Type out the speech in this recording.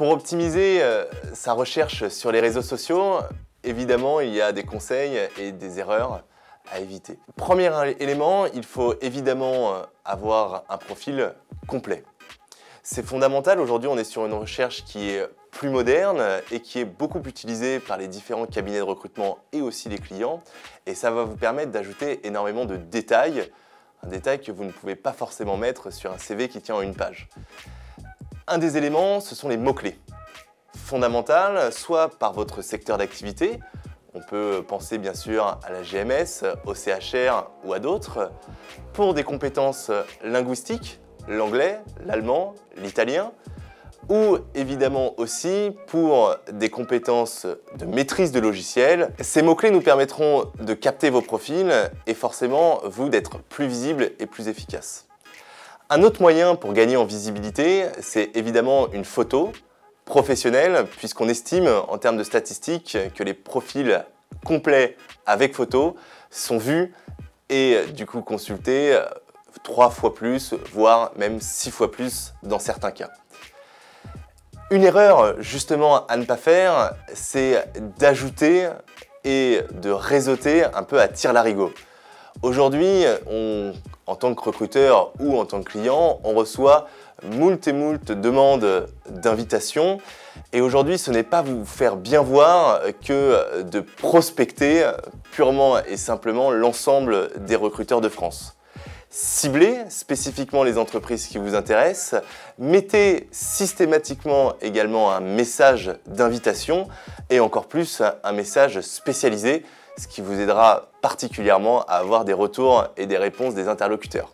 Pour optimiser sa recherche sur les réseaux sociaux, évidemment, il y a des conseils et des erreurs à éviter. Premier élément, il faut évidemment avoir un profil complet. C'est fondamental. Aujourd'hui, on est sur une recherche qui est plus moderne et qui est beaucoup utilisée par les différents cabinets de recrutement et aussi les clients. Et ça va vous permettre d'ajouter énormément de détails, un détail que vous ne pouvez pas forcément mettre sur un CV qui tient en une page. Un des éléments, ce sont les mots-clés. Fondamental, soit par votre secteur d'activité, on peut penser bien sûr à la GMS, au CHR ou à d'autres, pour des compétences linguistiques, l'anglais, l'allemand, l'italien, ou évidemment aussi pour des compétences de maîtrise de logiciels. Ces mots-clés nous permettront de capter vos profils et forcément vous d'être plus visible et plus efficace. Un autre moyen pour gagner en visibilité, c'est évidemment une photo professionnelle, puisqu'on estime en termes de statistiques que les profils complets avec photo sont vus et du coup consultés 3 fois plus, voire même 6 fois plus dans certains cas. Une erreur justement à ne pas faire, c'est d'ajouter et de réseauter un peu à tire-larigot. Aujourd'hui, en tant que recruteur ou en tant que client, on reçoit moult et moult demandes d'invitation. Et aujourd'hui, ce n'est pas vous faire bien voir que de prospecter purement et simplement l'ensemble des recruteurs de France. Ciblez spécifiquement les entreprises qui vous intéressent, mettez systématiquement également un message d'invitation et encore plus un message spécialisé, ce qui vous aidera particulièrement à avoir des retours et des réponses des interlocuteurs.